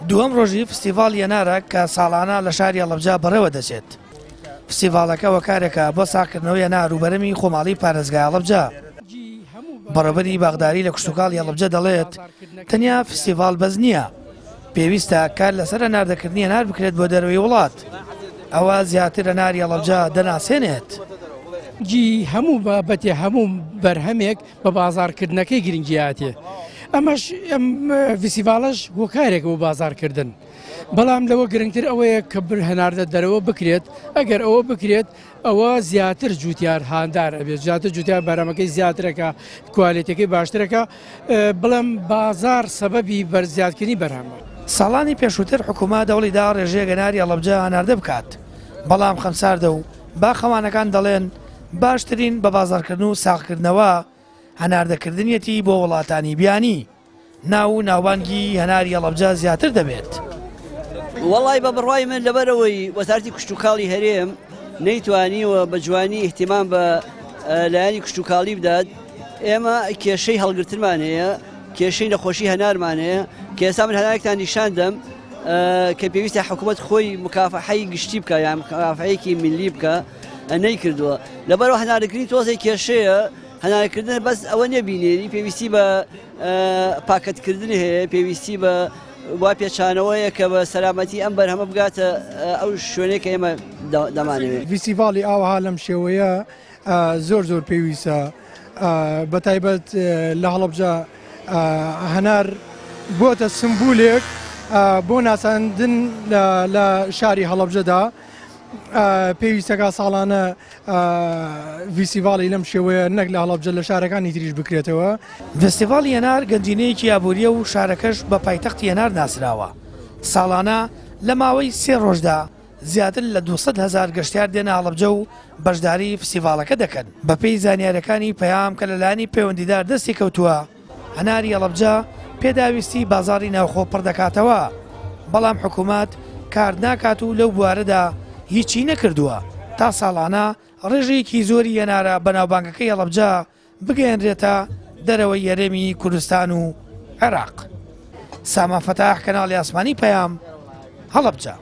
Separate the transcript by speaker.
Speaker 1: دووەم ڕۆژی فستیڤاڵ یەنارە کە ساڵانە لە شاری هەڵەبجە بەڕێوە دەچێت. فستیڤاڵەکە وەکارێکە بۆ ساغکردنەوەی یەنار و بەرەمی خۆماڵی پارێزگای هەڵەبجە. بەڕێوەبەری باغداری لە کشتوکاڵی هەڵەبجە دەڵێت تەنیا فستیڤاڵ بەس نییە، پێویستە کار لەسەر هەناردەکردنی هەنار بکرێت بۆ دەروی وڵات. ئەوە زیاتر هەناری هەڵەبجە دەناسێنێت.
Speaker 2: جی هەموو بابەتێ هەموو بەرهەمێک بە بازارکردنەکەی گرنگیاتێ. ئەمەش فستیڤاڵەش هۆکارێک بۆ بازارکردن. بەڵام لەوە گرنگتر ئەوەیە کە هەناردە دەرەوە بکرێت. ئەگەر ئەوە بکرێت ئەوە زیاتر جوتیار هاندار ئەبێت، زیاتر جوتیار بەرهەمەکەی زیاترەکە، کوالیتەکەی باشترەکە، بەڵام بازار سەبەبی بەرزیادکردنی بەرهەمە.
Speaker 1: ساڵانی پێشووتر حکوومەت دەوڵیدا ڕێژەیەک هەناری هەڵەبجە هەناردە بکات، بەڵام خەمساردە و باخەوانەکان دەڵێن باشترین بە بازارکردن و ساغکردنەوە هەناردەکردنیەتی بۆ وڵاتانی بیانی. ناو و ناوبانگی هەناری هەڵەبجە زیاتر دەبێت.
Speaker 3: وەڵای بە بڕوای من لەبەرەوەی وەزارەتی کشتوکاڵی هەرێم نەیتوانیوە بە جوانی احتیمام بە لایەنی کشتوکاڵی بدات. ئێمە کێشەی هەڵگرتنمان هەیە، کێشەی نەخۆشی هەنارمان هەیە کە ئێستا من هەنارێکتان نیشاندەم کە پێویستە حکوومەت خۆی مکافحەی گشتی بکە یان مکافحەیەکی ملی بکە، نەیکردووە. لەبەرەوە هەنارەکردنی تۆزێک کێشەیە. هەنارکردن بەس ئەوە نەبینێنی، پێویستی بە پاکەتکردن هەیە، پێویستی بە وا پێچانەوەیە کە بە سەلامەتی ئەم بەرهەمە بگاتە ئەو شوێنەیە کە ئێمە دەمانەوێت.
Speaker 4: فستیڤاڵی ئاوها لەم شێوەیە زۆر پێویستە، بەتایبەت لە هەڵەبجە هەنار بۆتە سمبولێک بۆ ناساندن لە شاری هەڵەبجەدا. پێویستەکە ساڵانە فستیڤاڵی لەم شێوەیە نەک لە هەڵەبجە لە شارەکانی تریش بکرێتەوە.
Speaker 1: فستیڤاڵی هەنار گەنجینەیەکی ئابووریە و شارەکەش بە پایتەختی هەنار ناسراوە. ساڵانە لە ماوەی 3 ڕۆژدا زیاتر لە 200,000 گەشتیار دێنە هەڵەبجە و بەشداری فستیڤاڵەکە دەکەن. بەپێی زانیاریەکانی پەیام کە لەلایەنی پەیوەندیدار دەستی کەوتووە، هەناری هەڵەبجە پێداویستی بازاری ناوخۆ پڕ دەکاتەوە، بەڵام حکوومەت کار ناکات و لەو بوارەدا هیچی نەکردووە تا ساڵانە ڕێژەیەکی زۆری هەنارە بەناوبانگەکەی هەڵەبجە بگەێنرێتە دەرەوەی یەرێمی کوردستان و عێراق. سامان فەتاح، کەناڵی ئاسمانی پەیام، هەڵەبجە.